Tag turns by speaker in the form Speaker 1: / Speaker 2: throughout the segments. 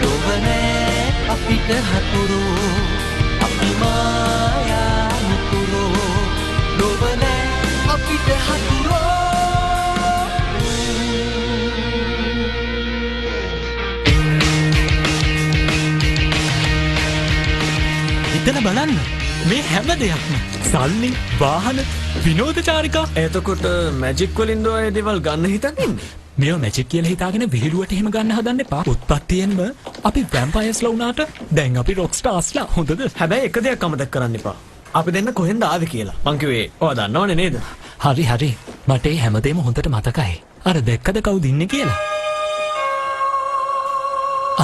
Speaker 1: ලොවනෑ අපිට හතුරු අපි මායා මුතුරු ලොවනෑ අපිට හතුරු හිතලා බලන්න මේ හැම දෙයක්ම සල්ලි වාහන විනෝදචාරිකා
Speaker 2: එතකොට මැජික් වලින් ඔය දේවල් ගන්න හිතන්නේ
Speaker 1: මේව මැජික් කියලා හිතාගෙන විහිළුවට එහෙම ගන්න හදන්න එපා. උත්පත්තියෙන්ම අපි වැම්පයර්ස්ලා වුණාට දැන් අපි රොක් ස්ටාර්ස්ලා හොඳද?
Speaker 2: හැබැයි එක දෙයක් අමතක කරන්න එපා. අපි දෙන්න කොහෙන්ද ආවේ කියලා. මං කිව්වේ ඔයා දන්නවනේ නේද?
Speaker 1: හරි හරි. මට ඒ හැමදේම හොඳට මතකයි. අර දැක්කද කවුද ඉන්නේ කියලා?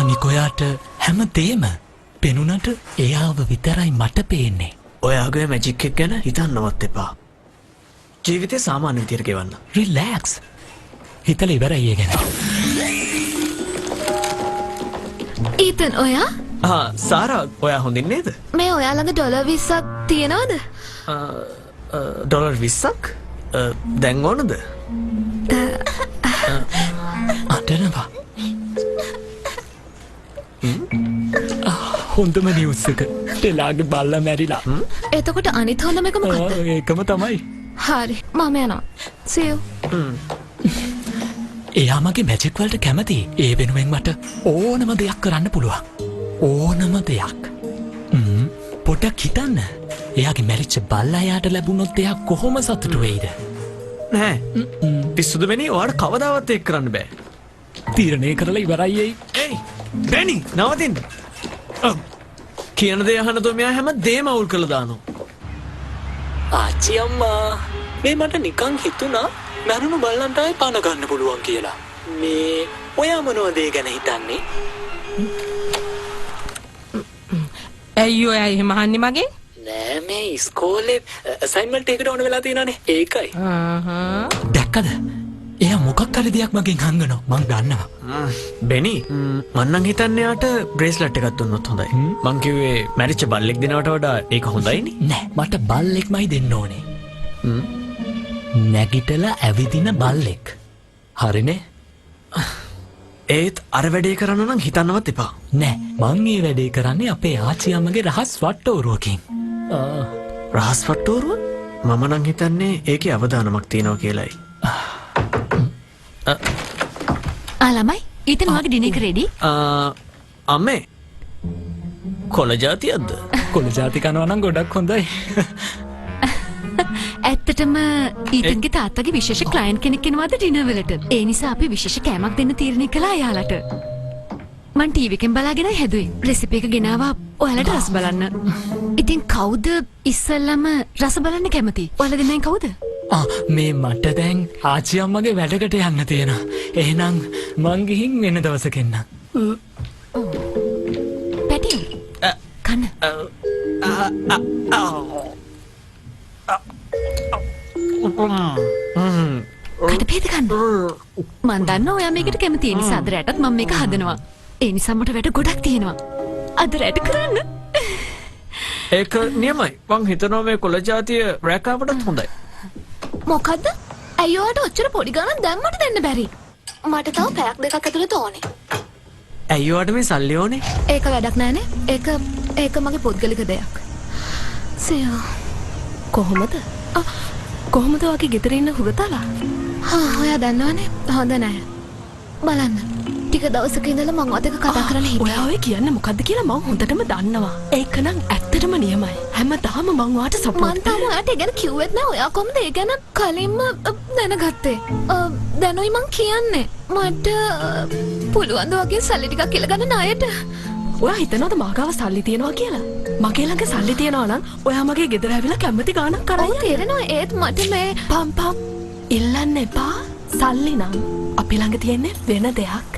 Speaker 1: අනික ඔයාට හැමදේම පෙනුනට එයාව විතරයි මට පේන්නේ.
Speaker 2: ඔයාගේ මැජික් එක ගැන හිතන්නවත් එපා. ජීවිතේ සාමාන්‍ය විදියට ගෙවන්න.
Speaker 1: රිලැක්ස්. හිතලා ඉවරයි ඒ ගැන.
Speaker 3: ඊතන් ඔයා?
Speaker 2: සාරා ඔයා හොඳින් නේද?
Speaker 3: මේ ඔයා ළඟ ඩොලර් 20ක් තියනවද?
Speaker 2: ඩොලර් 20ක්? දැන් ඕනද?
Speaker 1: අඬනවා. හොඳම නිවුස් එක. ටෙලාගේ බල්ලා මැරිලා.
Speaker 3: එතකොට අනිත් හොඳම එක මොකක්ද?
Speaker 1: ඒකම තමයි.
Speaker 3: හරි මම යනවා. see you.
Speaker 1: එයා මගේ මැජික් වලට කැමති. ඒ වෙනුවෙන් මට ඕනම දෙයක් කරන්න පුළුවන්. ඕනම දෙයක්. පොඩ්ඩක් හිතන්න. එයාගේ මැරිච්ච බල්ලා එයාට ලැබුණොත් එයා කොහොම සතුටු වෙයිද?
Speaker 2: නෑ. පිස්සුද වෙන්නේ? ඔයාට කවදාවත් ඒක කරන්න බෑ.
Speaker 1: තීරණය කරලා ඉවරයි එයි.
Speaker 2: ඒයි බෙනි නවතින්න. කියන දේ අහන්න තෝ මෙයා හැම දේම අවුල් කරලා දානවා.
Speaker 1: ආච්චි අම්මා මේ මට නිකන් හිතුණා මරුණු බල්ලන්ට ආයේ පණ ගන්න පුළුවන් කියලා. මේ ඔයා මොනවද ඒ ගැන හිතන්නේ?
Speaker 4: ඇයි ඔයා එහෙම අහන්නේ මගෙන්?
Speaker 1: නෑ මේ ඉස්කෝලේ අසයින්මන්ට් එකකට ඕන වෙලා තියෙනවානේ. ඒකයි. දැක්කද? එයා මොකක් හරි දෙයක් මගෙන් හංගනවා. මං දන්නවා.
Speaker 2: බෙනි මං නම් හිතන්නේ යාට බ්‍රේස්ලට් එකක් දුන්නොත් හොඳයි. මං කිව්වේ මැරිච්ච බල්ලෙක් දෙනවට වඩා ඒක හොඳයිනේ.
Speaker 1: නෑ මට බල්ලෙක්මයි දෙන්න ඕනේ. නැගිටලා ඇවිදින බල්ලෙක්. හරිනේ?
Speaker 2: ඒත් අර වැඩේ කරන්න නම් හිතන්නවත් එපා.
Speaker 1: නෑ මං මේ වැඩේ කරන්නේ අපේ ආච්චි අම්මගේ රහස් වට්ටෝරුවකින්.
Speaker 2: රහස් වට්ටෝරුව? මම නම් හිතන්නේ ඒකේ අවදානමක් තියෙනවා කියලායි.
Speaker 3: ළමයි ඊතන වගේ ඩිනර් එක රෙඩි?
Speaker 2: අම්මේ කොළ ජාතියක්ද?
Speaker 1: කොළ ජාති කනවා නම් ගොඩක් හොඳයි.
Speaker 3: ඇත්තටම ඊතන්ගේ තාත්තගේ විශේෂ ක්ලයන්ට් කෙනෙක් එනවාද ඩිනර් වලට. ඒ නිසා අපි විශේෂ කෑමක් දෙන්න තීරණය කළා එයාලට. මං ටීවී එකෙන් බලාගෙන හැදුවේ. රෙසිපි එක ගෙනාවා ඔයාලට රස බලන්න. ඉතින් කවුද ඉස්සෙල්ලම රස බලන්න කැමති? ඔයාලා දෙන්නෙන් කවුද?
Speaker 1: මේ මට දැන් ආච්චි අම්මගේ වැඩකට යන්න තියෙනවා. එහෙනම් මං ගිහින් වෙන දවසක එන්නම්.
Speaker 3: පැටි කන්න. කටපේද කන්න. මන් දන්නවා ඔයා මේකට කැමති. ඒ නිසා අද රැටත් මම මේක හදනවා. ඒ නිසා මට වැඩ ගොඩක් තියෙනවා. අද රැට කරන්න.
Speaker 2: ඒක නියමයි. මං හිතනවා මේ කොළ ජාතිය රැකාවටත් හොඳයි.
Speaker 3: මොකද්ද? ඇයි ඔයාට ඔච්චර පොඩි ගණන් දැම්මට දෙන්න බැරි? මට තව පැයක් දෙකක් ඇතුළත ඕනේ.
Speaker 2: ඇයි ඔයාට මේ සල්ලි ඕනේ?
Speaker 3: ඒක වැඩක් නෑනේ. ඒක මගේ පුද්ගලික දෙයක්. සියෝ කොහොමද? කොහොමද ඔයාගේ ගෙදර ඉන්න හුරතලා? ඔයා දන්නවනේ. හොඳ නෑ. බලන්න. ටික දවසක ඉඳලා මං ඔතක කතා කරලා හිටියා.
Speaker 4: ඔයා ඔය කියන්නේ මොකද්ද කියලා මං හොඳටම දන්නවා. ඒක නම් ඇත්තටම නියමයි. හැමදාම මං ඔයාට සපෝට්
Speaker 3: මං තාම ඔයාට ඒ ගැන කිව්වෙත් නෑ. ඔයා කොහොමද ඒ ගැන කලින්ම දැනගත්තේ? දැනුයි මං කියන්නේ. මට පුළුවන් ද වගේ සල්ලි ටිකක් කියලා ගන්න ණයට.
Speaker 4: ඔයා හිතනවද මාගාව සල්ලි තියනවා කියලා? මගේ ළඟ සල්ලි තියනවා නම් ඔයා මගේ ගෙදර ඇවිල්ලා කැමති ගාණක් කරා.
Speaker 3: ඔව් තේරෙනවා. ඒත් මට මේ
Speaker 4: පම් ඉල්ලන්න එපා. සල්ලි නම් අපි ළඟ තියෙන්නේ වෙන දෙයක්.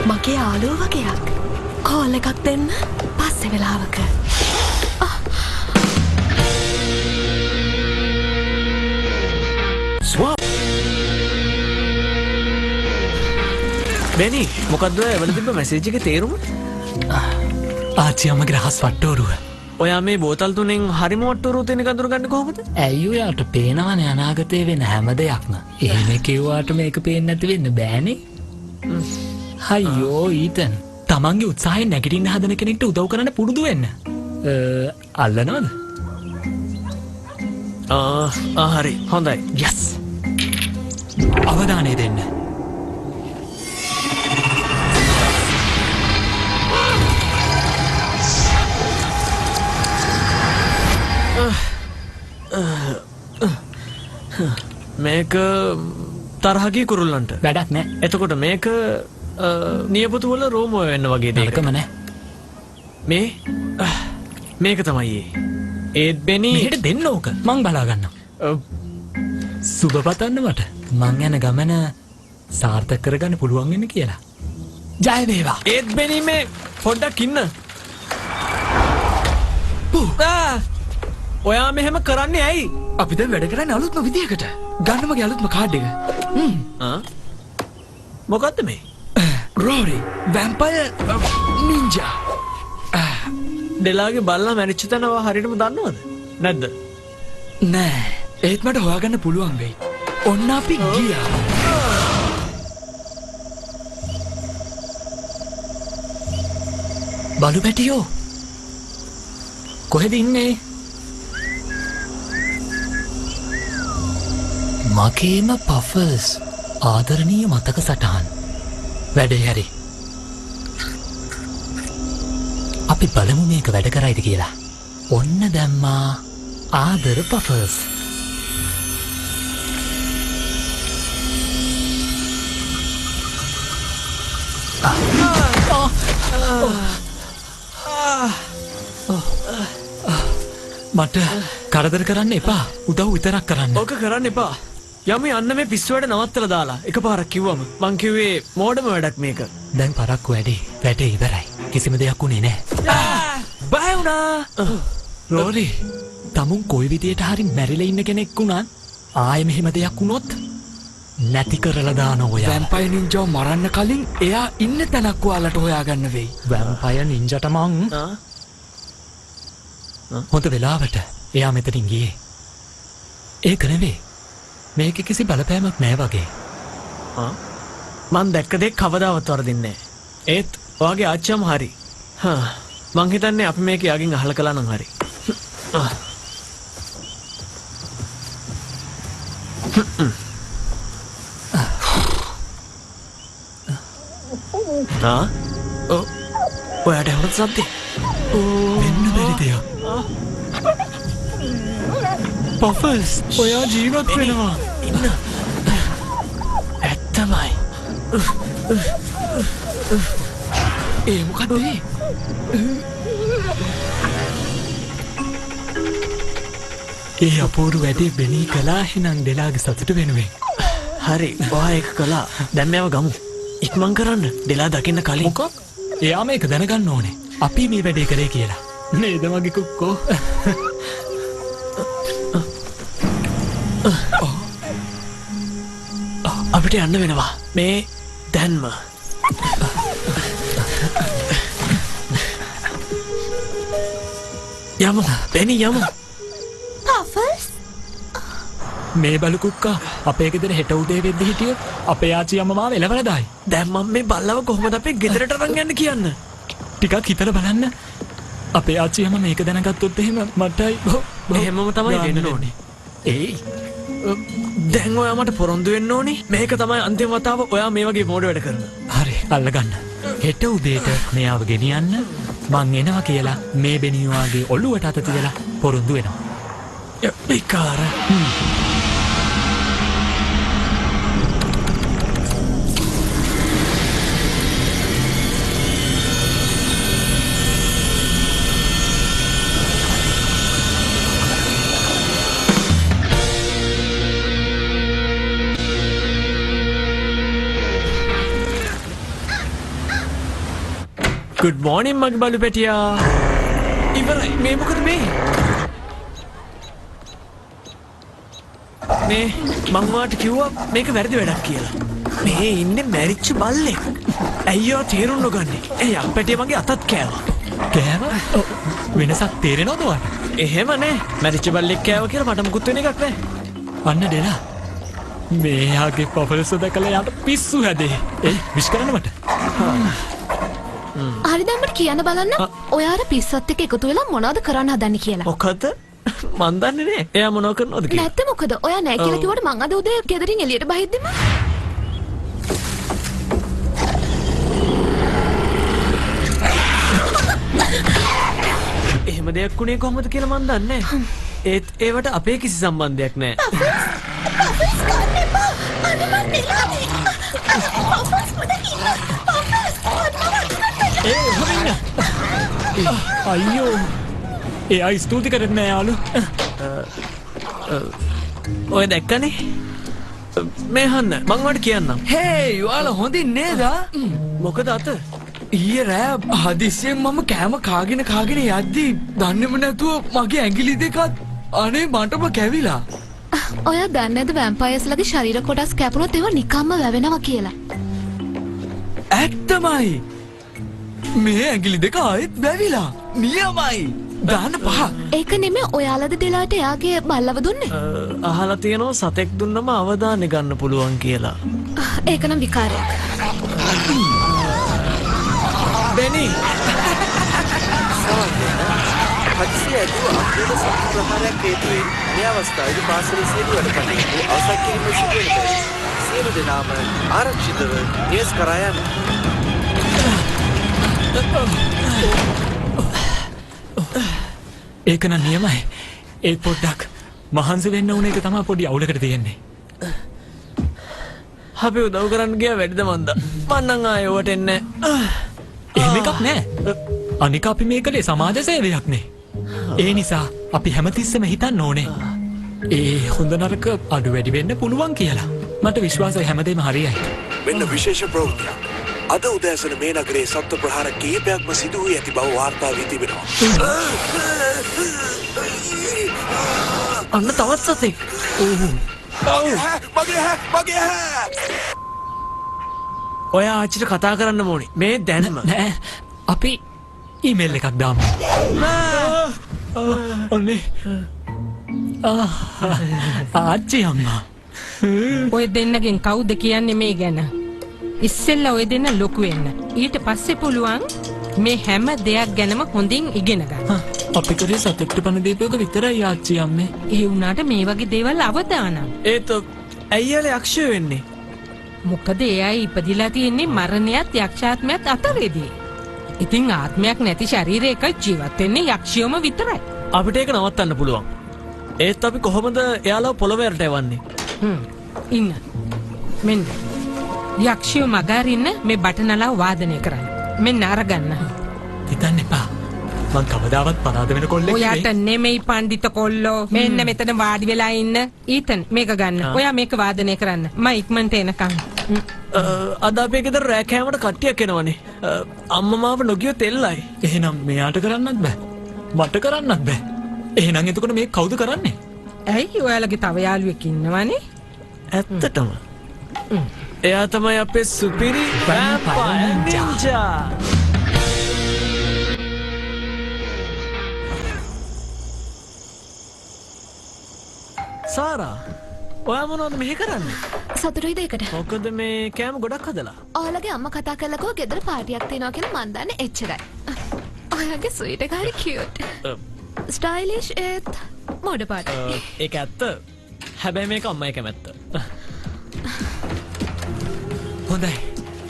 Speaker 4: මගේ යාළුවෝ වගේක්. කෝල් එකක් දෙන්න පස්සේ වෙලාවක.
Speaker 2: බෙනි මොකද්ද ඔය එවල තිබ්බ මැසේජ් එකේ තේරුම?
Speaker 1: ආච්චි අම්මගේ රහස් වට්ටෝරුව.
Speaker 2: ඔයා මේ බෝතල් තුනෙන් හරිම වට්ටෝරුව තියෙන එක අඳුරගන්නේ කොහොමද?
Speaker 1: ඇයි ඔයාට පේනවනේ අනාගතේ වෙන හැම දෙයක්ම. එහෙම කිව්වාට මේක පේන්නේ නැති වෙන්න බෑනේ. අයියෝ ඊතන් තමන්ගේ උත්සාහයෙන් නැගිටින්න හදන කෙනෙක්ට උදව් කරන්න පුරුදු වෙන්න. අල්ලනවද?
Speaker 2: හරි හොඳයි.
Speaker 1: යස්. අවධානය දෙන්න.
Speaker 2: මේක තරහගේ කුරුල්ලන්ට
Speaker 1: වැඩක් නෑ.
Speaker 2: එතකොට මේක නියපොතුවල රෝමෝ වෙන්න වගේ
Speaker 1: නරකම නෑ.
Speaker 2: මේක තමයි ඒත් බෙනි
Speaker 1: මෙහෙට දෙන්න ඕක මං බලාගන්නම්. සුබ පතන්න මට මං යන ගමන සාර්ථක කරගන්න පුළුවන් වෙන්න කියලා. ජය වේවා.
Speaker 2: ඒත් බෙනි මේ පොඩ්ඩක් ඉන්න. ඔයා මෙහෙම කරන්නේ ඇයි?
Speaker 5: අපි දැන් වැඩ කරන්නේ අලුත්ම විදියකට. ගන්න මගේ අලුත්ම කාඩ් එක.
Speaker 2: මොකද්ද මේ?
Speaker 5: රෝරි වැම්පයර් නින්ජා.
Speaker 2: ඩෙලාගේ බල්ලා මැරිච්ච තැනවා හරියටම දන්නවද? නැද්ද?
Speaker 5: නෑ. ඒත් මට හොයාගන්න පුළුවන් වෙයි. ඔන්න අපි ගියා.
Speaker 1: බලු පැටියෝ කොහෙද ඉන්නේ? මගේම පෆල්ස් ආදරණීය මතක සටහන් වැඩේ හැරි. අපි බලමු මේක වැඩ කරයිද කියලා. ඔන්න දැම්මා ආදර පෆල්ස්. මට කරදර කරන්න එපා. උදව් විතරක් කරන්න.
Speaker 2: ඕක කරන්න එපා. යමු යන්න මේ පිස්සුවට නවත්තලා දාලා එකපාරක් කිව්වම මං කිව්වේ මෝඩම වැඩක් මේක.
Speaker 1: දැන් පරක්කු වැඩේ. වැඩේ ඉවරයි. කිසිම දෙයක් උනේ නැහැ.
Speaker 2: බය වුණා.
Speaker 1: රෝරි තමුන් කොයි විදියට හරි මැරිලා ඉන්න කෙනෙක් වුණත් ආයෙ මෙහෙම දෙයක් වුණොත් නැති කරලා දාන ඔයා.
Speaker 5: වැම්පයර් නින්ජාව මරන්න කලින් එයා ඉන්න තැනක් ඔයාලට හොයාගන්න වෙයි.
Speaker 1: වැම්පයර් නින්ජාට මං හොඳ වෙලාවට එයා මෙතනින් ගියේ. ඒක නෙවෙයි. මේක කිසි බලපෑමක් නෑ වගේ.
Speaker 2: මං දැක්ක දෙයක් කවදාවත් වරදින්නේ නෑ. ඒත් ඔයාගේ ආච්චියම හරි. මං හිතන්නේ අපි මේක යාගෙන් අහලා කළා නම් හරි. ඔයාට හොරත් සද්දේ.
Speaker 1: වෙන්න බැරි දෙයක්. පෆල්ස් ඔයා ජීවත් වෙනවා.
Speaker 2: ඉන්න. ඇත්තමයි.
Speaker 5: ඒ මොකද මේ?
Speaker 1: ඒ අපූරු වැඩේ බෙනී කළා එහෙනම් ඩෙලාගේ සතුට වෙනුවෙන්.
Speaker 2: හරි ඔයා ඒක කළා. දැන් මේව ගමු. ඉක්මන් කරන්න. ඩෙලා දකින්න කලින්.
Speaker 1: මොකක්? එයා මේක දැනගන්න ඕනේ. අපි මේ වැඩේ කරේ කියලා. නේද මගේ කුක්කෝ?
Speaker 2: අපිට යන්න වෙනවා. මේ දැන්ම. යමු. බෙනි යමු.
Speaker 3: පෆල්ස්
Speaker 1: මේ බලු කුක්කා අපේ ගෙදර හෙට උදේ වෙද්දි හිටියොත් අපේ ආච්චි අම්මා මාව එලවලා දායි.
Speaker 2: දැන් මම මේ බල්ලව කොහොමද අපේ ගෙදරට අරන් යන්න කියන්න?
Speaker 1: ටිකක් හිතලා බලන්න. අපේ ආච්චි අම්මා මේක දැනගත්තොත් එහෙම මටයි
Speaker 2: එහෙමම තමයි වෙන්න ඕනේ.
Speaker 1: ඒයි
Speaker 2: දැන් ඔයා මට පොරොන්දු වෙන්න ඕනේ. මේක තමයි අන්තිම වතාව ඔයා මේ වගේ මෝඩ වැඩ කරන.
Speaker 1: හරි අල්ලගන්න. හෙට උදේට මෙයාව ගෙනියන්න මං එනවා කියලා මේ බෙනියවාගේ ඔළුවට අත තියලා පොරොන්දු වෙනවා.
Speaker 2: විකාර. Good morning මගේ බලු පැටියා. ඉවරයි. මේ මොකද මේ? මේ මං වාට කිව්වා මේක වැරදි වැඩක් කියලා. මේ ඉන්නේ මැරිච්ච බල්ලෙක්. අයියෝ තේරුම් නොගන්නේ. ඒ අප්පැටිය මගේ අතත් කෑවා.
Speaker 1: කෑවා? වෙනසක් තේරෙනවද ඔයාලට?
Speaker 2: එහෙම නෑ. මැරිච්ච බල්ලෙක් කෑවා කියලා මට මුකුත් වෙන එකක් නෑ.
Speaker 1: අන්න ඩෙලා. මේයාගේ පපලස දැකලා යාට පිස්සු හැදේ. විශ් කරන්න මට.
Speaker 3: හරි දැන් මට කියන්න බලන්න. ඔයාලා පිස්සත් එක්ක එකතු වෙලා මොනවද කරන්න හදන්නේ කියලා.
Speaker 2: මොකද මන් දන්නේ නෑ. එයා මොනව කරනවද කියලා.
Speaker 3: නැත්නම් මොකද? ඔයා නෑ කියලා කිව්වට මං අද උදේ ගෙදරින් එළියට බහිද්දිම
Speaker 2: එහෙම දෙයක් වුණේ කොහොමද කියලා මන් දන්නේ නෑ. ඒත් ඒවට අපේ කිසි සම්බන්ධයක් නෑ.
Speaker 1: අයියෝ එයා ස්තුති කරත් නෑ යාලු.
Speaker 2: ඔය දැක්කනේ මේ හන්න මං ඔයාලට කියන්නම්.
Speaker 5: හේ ඔයාලා හොඳින් නේද?
Speaker 2: මොකද අත
Speaker 5: ඊයේ රෑ හදිස්සියෙන් මම කෑම කාගෙන යද්දි දන්නේම නැතුව මගේ ඇඟිලි දෙකත් අනේ මටම කැවිලා.
Speaker 3: ඔයා දන්නේ නැද්ද වැම්පයර්ස්ලගේ ශරීර කොටස් කැපුණොත් ඒවා නිකම්ම වැවෙනවා කියලා.
Speaker 5: ඇත්තමයි. මේ ඇඟිලි දෙක ආයෙත් වැවිලා. නියමයි. දාන්න පහ.
Speaker 3: ඒක නෙමෙයි ඔයාලද දෙලාට එයාගේ බල්ලව දුන්නේ.
Speaker 2: අහලා තියෙනවා සතෙක් දුන්නම අවධානය ගන්න පුළුවන් කියලා.
Speaker 3: ඒක නම් විකාරයක්.
Speaker 2: බෙනි
Speaker 6: හදිසිය ඇදුව අපේද සතු ප්‍රහාරයක් හේතුවෙන් මේ අවස්ථාවේදී පාසලේ සියලු වැඩ කටයුතු අවසන් කිරීම සිදු වෙනවා. සියලු දෙනාම ආරක්ෂිතව නිවෙස් කරා යන්න.
Speaker 1: ඒක නම් නියමයි. ඒ පොඩ්ඩක් මහන්සි වෙන්න ඕන එක තමයි පොඩි අවුලකට තියෙන්නේ.
Speaker 2: අපි උදව් කරන්න ගියා වැඩිද මන්ද? මං නම් ආයෙ ඔවට එන්නේ නැහැ.
Speaker 1: එහෙම එකක් නෑ. අනික අපි මේ කලේ සමාජ සේවයක් නේ. ඒ නිසා අපි හැමතිස්සෙම හිතන්න ඕනේ. ඒ හොඳ නරක අඩු වැඩි වෙන්න පුළුවන් කියලා. මට විශ්වාසයි හැමදේම හරියයි.
Speaker 6: වෙන්න විශේෂ ප්‍රවෘත්තියක්. අද උදෑසන මේ නගරයේ සත්ව ප්‍රහාර කිහිපයක්ම සිදු වී ඇති බව වාර්තා වී තිබෙනවා.
Speaker 2: අන්න තවත් සතෙක්.
Speaker 6: මගේ
Speaker 2: ඔයා ආච්චිට කතා කරන්න ඕනේ. මේ දැන්ම.
Speaker 1: නෑ අපි ඊමේල් එකක් දාමු. ඔන්නේ ආච්චි අම්මා.
Speaker 7: ඔය දෙන්නගෙන් කවුද කියන්නේ මේ ගැන? ඉස්සෙල්ලා ඔය දෙන්න ලොකු වෙන්න. ඊට පස්සේ පුළුවන් මේ හැම දෙයක් ගැනම හොඳින් ඉගෙන ගන්න.
Speaker 1: අපි කරේ සතෙක්ට පණ දීපයක විතරයි ආච්චි අම්මේ.
Speaker 7: ඒ වුණාට මේ වගේ දේවල් අවදානම්.
Speaker 2: ඒත් ඇයියල යක්ෂය වෙන්නේ?
Speaker 7: මොකද එයයි ඉපදිලා තියෙන්නේ මරණයත් යක්ෂාත්මයත් අතරේදී. ඉතින් ආත්මයක් නැති ශරීරයක ජීවත් වෙන්නේ යක්ෂයෝම විතරයි.
Speaker 2: අපිට ඒක නවත්තන්න පුළුවන්. ඒත් අපි කොහොමද එයාලව පොළොවේට එවන්නේ?
Speaker 7: ඉන්න. මෙන්න. යක්ෂයෝ මගහරින්න මේ බටනලා වාදනය කරන්න. මෙන්න අරගන්න.
Speaker 1: හිතන්න එපා. මං කවදාවත් පරාද වෙන කොල්ලෙක් නෙවෙයි.
Speaker 7: ඔයාට නෙමෙයි පඬිත කොල්ලෝ. මෙන්න මෙතන වාඩි වෙලා ඉන්න. ඊතන් මේක ගන්න. ඔයා මේක වාදනය කරන්න. මම ඉක්මනට එනකම්.
Speaker 2: අද අපේ ගෙදර රෑ කෑමට කට්ටියක් එනවනේ. අම්මා මාව නොගියොත් එල්ලයි.
Speaker 1: එහෙනම් මෙයාට කරන්නත් බෑ. මට කරන්නත් බෑ. එහෙනම් එතකොට මේ කවුද කරන්නේ?
Speaker 7: ඇයි ඔයාලගේ තව යාළුවෙක් ඉන්නවනේ?
Speaker 2: ඇත්තටම. එයා තමයි අපේ සුපිරි වැම්පයර් නින්ජා. සාරා, ඔයා මොනවද මෙහෙ කරන්නේ?
Speaker 3: සතුටුයිද ඒකට?
Speaker 2: මොකද මේ කෑම ගොඩක් හදලා.
Speaker 3: ඔයාලගේ අම්මා කතා කරලා ගෙදර පාටියක් තියෙනවා කියලා මන් දන්නේ එච්චරයි. ඔයාගේ ස්වීට් එක හරි කියුට්. ස්ටයිලිෂ් ඒත් මොඩ පාට.
Speaker 2: ඒක ඇත්ත. හැබැයි මේක අම්මයි කැමැත්ත.
Speaker 1: හොඳයි.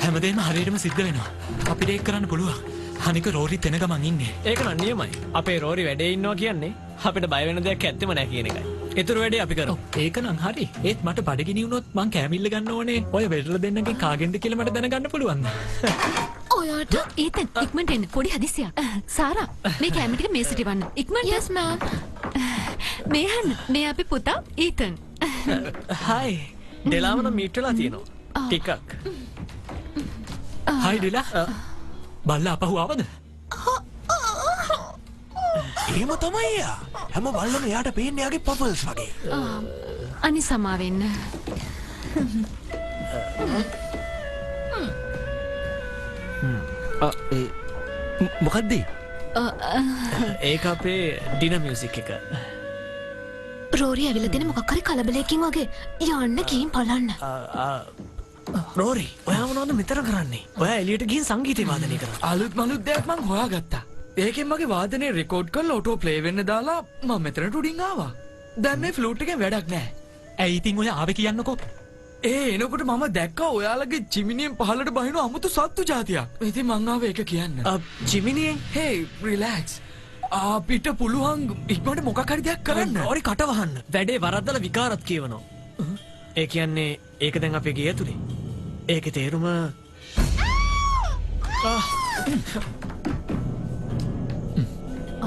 Speaker 1: හැමදේම හරියටම සිද්ධ වෙනවා. අපිට ඒක කරන්න පුළුවන්. අනික රෝරිත් එන ගමන් ඉන්නේ.
Speaker 2: ඒක නම් නියමයි. අපේ රෝරි වැඩේ ඉන්නවා කියන්නේ අපිට බය වෙන දෙයක් ඇත්තෙම නැහැ කියන එකයි. ඒතර වැඩේ අපි කරමු.
Speaker 1: ඒක නම් හරි. ඒත් මට බඩගිනි වුණොත් මං කෑමිල්ල ගන්න ඕනේ. ඔය වෙරළ දෙන්නගෙන් කාගෙන්ද කියලා මට දැනගන්න පුළුවන්ද?
Speaker 3: ඔයාට ඊතන් ඉක්මනට එන්න පොඩි හදිසියක්. සාරා මේ කැම ටික මේසට ඉවන්න. ඉක්මනට. yes ma'am. මේ අපි පුතා ඊතන්.
Speaker 2: හයි. ඩෙලාව නම් මීට් වෙලා තියෙනවා. ටිකක්.
Speaker 1: හයි ඩෙලා. බල්ලා අපහු ආවද?
Speaker 6: එහෙම තමයි එයා. හැම බල්ලම එයාට පේන්නේ යාගේ පපල්ස් වගේ.
Speaker 3: අනි සමාවෙන්න.
Speaker 5: මොකක්ද?
Speaker 2: ඒක අපේ ඩිනර් මියුසික් එක.
Speaker 3: රෝරි ඇවිල්ලා තියෙන මොකක් හරි කලබලයකින් වගේ. යන්න ගිහින් බලන්න.
Speaker 2: රෝරි ඔයා මොනවද මෙතන කරන්නේ? ඔයා එළියට ගිහින් සංගීතය වාදනය කරා.
Speaker 5: අලුත් මලුත් දෙයක් මං හොයාගත්තා. ඒකෙන් මගේ වාදනේ රෙකෝඩ් කරලා ඔටෝ ප්ලේ වෙන්න දාලා මම මෙතනට උඩින් ආවා. දැන් මේ ෆ්ලූට් එකෙන් වැඩක් නැහැ.
Speaker 1: ඇයි ඉතින් ඔය ආවේ කියන්නකෝ.
Speaker 5: එනකොට මම දැක්කා ඔයාලගේ චිමිනියෙන් පහළට බහින අමුතු සත්තු జాතියක්. ඉතින් මං ආවේ ඒක කියන්න.
Speaker 2: ජිමිනියෙන්
Speaker 5: හේ රිලැක්ස්. අපිට පුළුවන් ඉක්මනට මොකක් හරි දෙයක් කරන්න.
Speaker 2: රෝරි කට වහන්න. වැඩේ වරද්දලා විකාරත් කියවනවා. ඒ කියන්නේ ඒක දැන් අපේ ගේ ඇතුලේ. ඒකේ තේරුම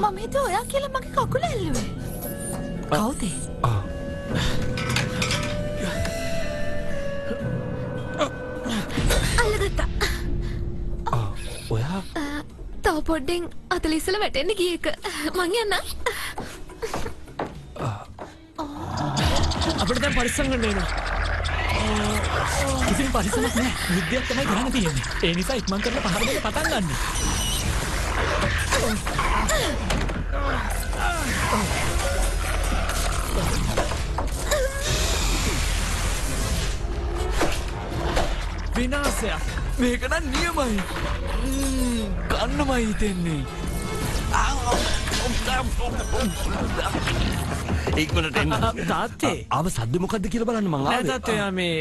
Speaker 3: මම හිතුවා ඔයා කියලා මගේ කකුල ඇල්ලුවේ. කවුද? අල්ලගත්තා.
Speaker 1: ඔයා
Speaker 3: තව පොඩ්ඩෙන් අතල ඉස්සලා වැටෙන්න ගිය එක. මං යන්න.
Speaker 2: අපිට දැන් පරිස්සම් ගන්න වෙනවා.
Speaker 1: කිසිම පරිස්සමක් නැහැ. යුද්ධයක් තමයි කරන්න තියෙන්නේ. ඒ නිසා ඉක්මන් කරලා පහර දෙන්න පටන් ගන්න.
Speaker 5: විනාශයක්. මේක නම් නියමයි. ගන්නමයි හිතෙන්නේ.
Speaker 8: ඉක්මනට එන්න.
Speaker 2: තාත්තේ
Speaker 8: ආව සද්ද මොකද්ද කියලා බලන්න මං
Speaker 2: නෑ
Speaker 8: ආවේ.
Speaker 2: තාත්තේ ඔයා මේ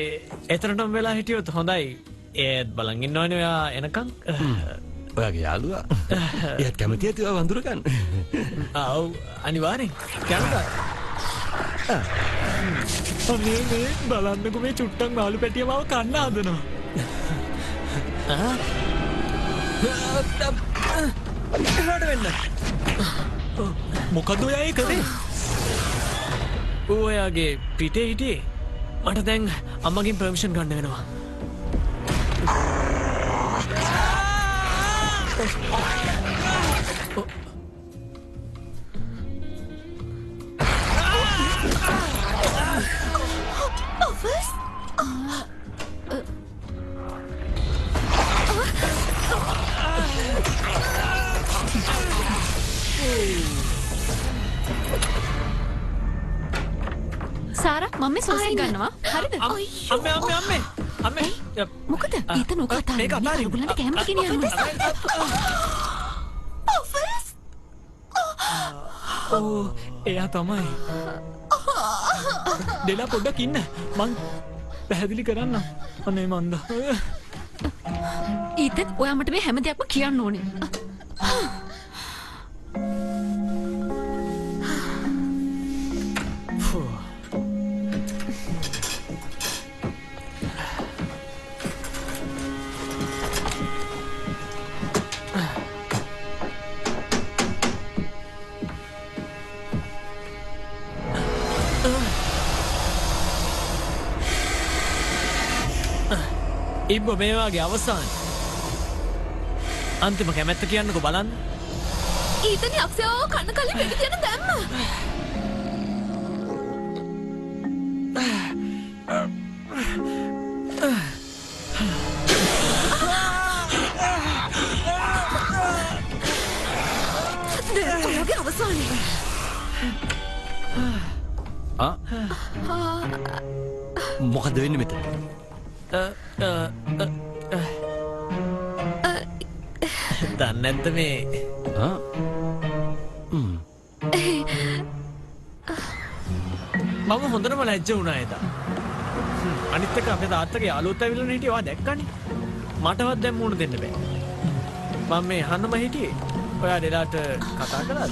Speaker 2: එතනටම වෙලා හිටියොත් හොඳයි. ඒත් බලන් ඉන්නවනේ ඔයා එනකන්.
Speaker 8: ඔයාගේ යාළුවා. එයාත් කැමති ඇති ඔයා වඳුර ගන්න.
Speaker 2: ආව් අනිවාර්යෙන්. කැමතිද?
Speaker 1: මේ බලන්නකෝ මේ චුට්ටක් මාළු පැටිය මාව කන්න හදනවා.
Speaker 2: එහාට වෙන්න.
Speaker 1: මොකද ඔයා ඒ කරේ?
Speaker 2: ඔයාගේ පිටේ හිටියේ. මට දැන් අම්මගෙන් පර්මිෂන් ගන්න වෙනවා.
Speaker 3: සාරා මම මේ සෝසි ගන්නවා. හරිද?
Speaker 2: අම්මේ.
Speaker 3: මොකද? ඊතන ඔක කතා
Speaker 2: මේක අතාරින්න.
Speaker 3: ඔයගොල්ලන්ට කැමරා ගෙනියන්න
Speaker 1: ඕ එයා තමයි. දෙලා පොඩ්ඩක් ඉන්න. මං පැහැදිලි කරන්න. අනේ මන්ද.
Speaker 3: ඊතන් ඔයා මට මේ හැම දෙයක්ම කියන්න ඕනේ.
Speaker 2: ඉබ්බ මේ වගේ අවසාන අන්තිම කැමැත්ත කියන්නකෝ බලන්න.
Speaker 3: ඊතන යක්ෂයෝ කන්න කලින් වෙඩි තියන දැම්ම. ඔයගේ අවසානේ.
Speaker 8: මොකද වෙන්නේ මෙතන?
Speaker 2: දන්නේ නැද්ද මේ මම හොඳටම ලැජ්ජ වුණා එදා. අනිත් එක අපේ තාත්තගේ යාළුවොත් ඇවිල්ලා හිටියේ ඔයා දැක්කනේ. මටවත් දැන් මුණ දෙන්න බෑ. මම මේ අහන්නම හිටියේ. ඔයා දෙලාට කතා කළාද?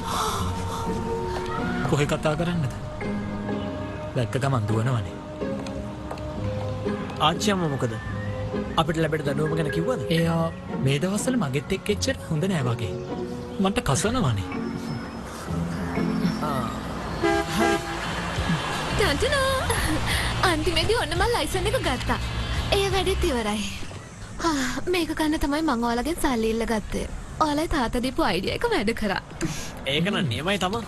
Speaker 1: කොහෙ කතා කරන්නද? දැක්ක ගමන් දුවනවනේ.
Speaker 2: ආච්චි අම්මා මොකද? අපිට ලැබෙට දඬුවම ගැන කිව්වද?
Speaker 1: එයා මේ දවස්වල මගෙත් එක්ක එච්චර හොඳ නෑ වගේ. මන්ට කසනවනේ.
Speaker 3: ටන්ටනෝ අන්තිමේදී ඔන්න මම ලයිසන් එක ගත්තා. ඒ වැඩෙත් ඉවරයි. මේක ගන්න තමයි මං ඔයාලගෙන් සල්ලි ඉල්ල ගත්තේ. ඔයාලයි තාත්තා දීපු අයිඩියා එක වැඩ කරා.
Speaker 2: ඒක නම් නියමයි තමයි.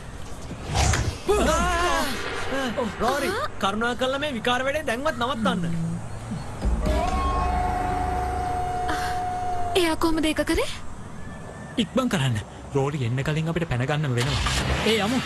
Speaker 2: රෝරි කරුණාකරලා මේ විකාර වැඩේ දැන්වත් නවත්තන්න.
Speaker 3: එයා කොහමද ඒක කරේ?
Speaker 1: ඉක්මන් කරන්න. රෝඩි එන්න කලින් අපිට පැන ගන්න වෙනවා. ඒ යමු.